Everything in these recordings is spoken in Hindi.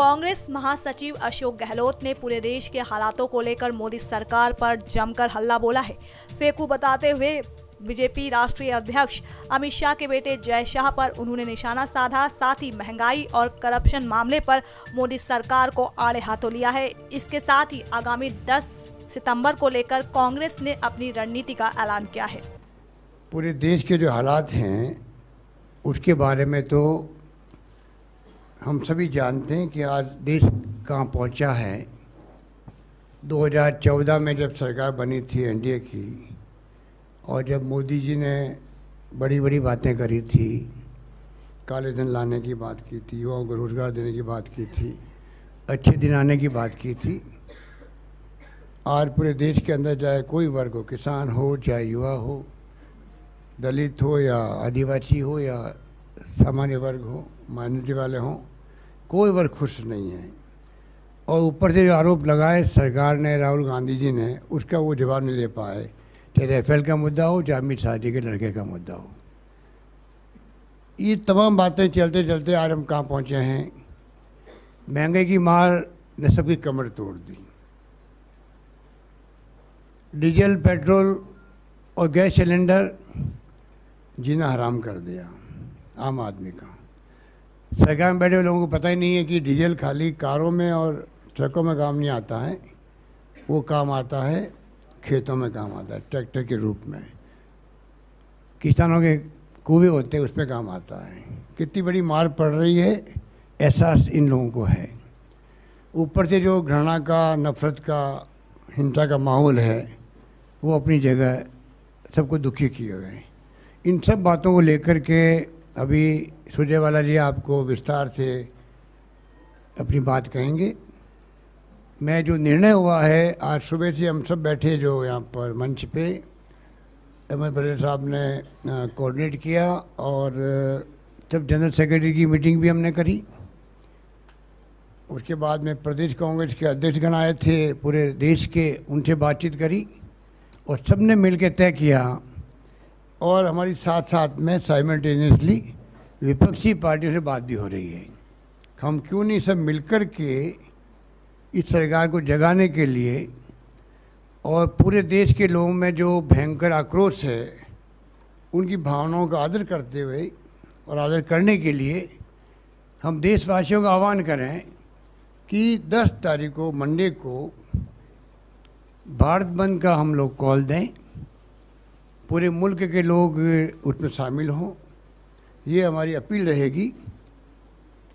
कांग्रेस महासचिव अशोक गहलोत ने पूरे देश के हालातों को लेकर मोदी सरकार पर जमकर हल्ला बोला है। फेकू बताते हुए बीजेपी राष्ट्रीय अध्यक्ष अमित शाह के बेटे जय शाह पर उन्होंने निशाना साधा। साथ ही महंगाई और करप्शन मामले पर मोदी सरकार को आड़े हाथों लिया है। इसके साथ ही आगामी 10 सितंबर को लेकर कांग्रेस ने अपनी रणनीति का ऐलान किया है। पूरे देश के जो हालात हैं उसके बारे में तो हम सभी जानते हैं कि आज देश कहाँ पहुँचा है। 2014 में जब सरकार बनी थी एनडीए की, और जब मोदी जी ने बड़ी बड़ी बातें करी थी, काले धन लाने की बात की थी, युवाओं को रोज़गार देने की बात की थी, अच्छे दिन आने की बात की थी, आज पूरे देश के अंदर चाहे कोई वर्ग हो, किसान हो, चाहे युवा हो, दलित हो या आदिवासी हो या सामान्य वर्ग हो, माइनॉरिटी वाले हों, कोई वर्ग खुश नहीं है। और ऊपर से जो आरोप लगाए सरकार ने, राहुल गांधी जी ने, उसका वो जवाब नहीं दे पाए। चाहे राफेल का मुद्दा हो, चाहे अमित शाह जी के लड़के का मुद्दा हो, ये तमाम बातें चलते चलते आज हम कहाँ पहुँचे हैं। महंगाई की मार ने सबकी कमर तोड़ दी। डीजल, पेट्रोल और गैस सिलेंडर जीना हराम कर दिया आम आदमी का। सरकार में बैठे हुए लोगों को पता ही नहीं है कि डीजल खाली कारों में और ट्रकों में काम नहीं आता है, वो काम आता है खेतों में, काम आता है ट्रैक्टर के रूप में, किसानों के कुएं होते हैं उसमें काम आता है। कितनी बड़ी मार पड़ रही है एहसास इन लोगों को है। ऊपर से जो घृणा का, नफरत का, हिंसा का माहौल है वो अपनी जगह सबको दुखी किए हुए हैं। इन सब बातों को लेकर के अभी सुरजेवाला जी आपको विस्तार से अपनी बात कहेंगे। मैं जो निर्णय हुआ है, आज सुबह से हम सब बैठे जो यहाँ पर मंच पे, अमर पटेल साहब ने कोऑर्डिनेट किया और सब जनरल सेक्रेटरी की मीटिंग भी हमने करी। उसके बाद में प्रदेश कांग्रेस के अध्यक्षगण आए थे पूरे देश के, उनसे बातचीत करी और सब ने मिल के तय किया। और हमारी साथ साथ में साइमल्टेनियसली विपक्षी पार्टियों से बात भी हो रही है। हम क्यों नहीं सब मिलकर के इस सरकार को जगाने के लिए और पूरे देश के लोगों में जो भयंकर आक्रोश है उनकी भावनाओं का आदर करते हुए और आदर करने के लिए हम देशवासियों का आह्वान करें कि 10 तारीख को, मंडे को, भारत बंद का हम लोग कॉल दें। पूरे मुल्क के लोग उसमें शामिल हों, ये हमारी अपील रहेगी।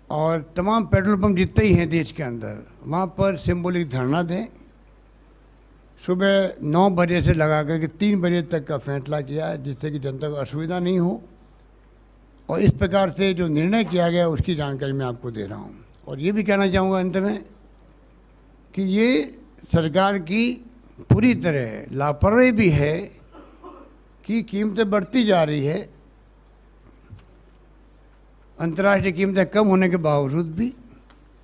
और तमाम पेट्रोल पंप जितने ही हैं देश के अंदर, वहाँ पर सिंबॉलिक धरना दें। सुबह 9 बजे से लगा कर के 3 बजे तक का फैसला किया है, जिससे कि जनता को असुविधा नहीं हो। और इस प्रकार से जो निर्णय किया गया उसकी जानकारी मैं आपको दे रहा हूँ। और ये भी कहना चाहूँगा अंत में कि ये सरकार की पूरी तरह लापरवाही भी है कि कीमतें बढ़ती जा रही है। अंतर्राष्ट्रीय कीमतें कम होने के बावजूद भी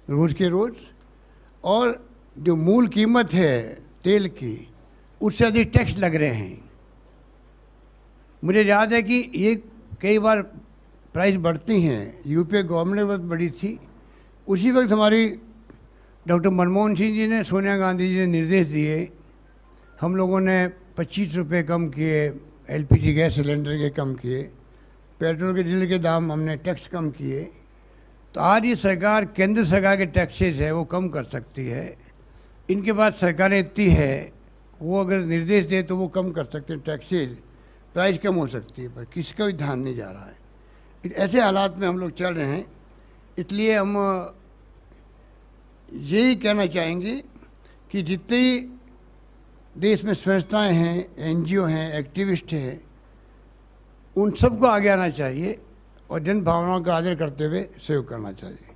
रोज़ के रोज़, और जो मूल कीमत है तेल की उससे अधिक टैक्स लग रहे हैं। मुझे याद है कि ये कई बार प्राइस बढ़ती हैं। यूपीए गवर्नमेंट वक्त बढ़ी थी, उसी वक्त हमारी डॉक्टर मनमोहन सिंह जी ने, सोनिया गांधी जी ने निर्देश दिए। हम लोगों ने 25 रुपये कम किए, एलपीजी गैस सिलेंडर के कम किए, पेट्रोल के, डीजल के दाम हमने टैक्स कम किए। तो आज ये सरकार, केंद्र सरकार के टैक्सेस है वो कम कर सकती है। इनके पास सरकारें इतनी है, वो अगर निर्देश दे तो वो कम कर सकते हैं टैक्सेस, प्राइस कम हो सकती है, पर किसी का भी ध्यान नहीं जा रहा है। ऐसे हालात में हम लोग चल रहे हैं। इसलिए हम यही कहना चाहेंगे कि जितने देश में संस्थाएं हैं, एनजीओ हैं, एक्टिविस्ट हैं, उन सबको आगे आना चाहिए और जन भावनाओं का आदर करते हुए सहयोग करना चाहिए।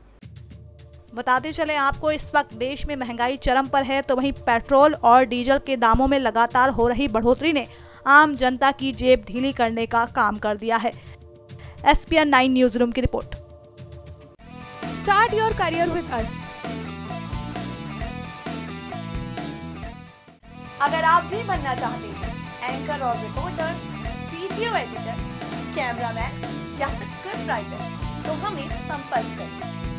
बताते चलें आपको, इस वक्त देश में महंगाई चरम पर है, तो वहीं पेट्रोल और डीजल के दामों में लगातार हो रही बढ़ोतरी ने आम जनता की जेब ढीली करने का काम कर दिया है। SPN 9 न्यूज रूम की report. Start your career with us. अगर आप भी बनना चाहते हैं एंकर और रिपोर्टर, वीडियो एडिटर, कैमरामैन या फिर स्क्रिप्ट राइटर, तो हमें संपर्क करें।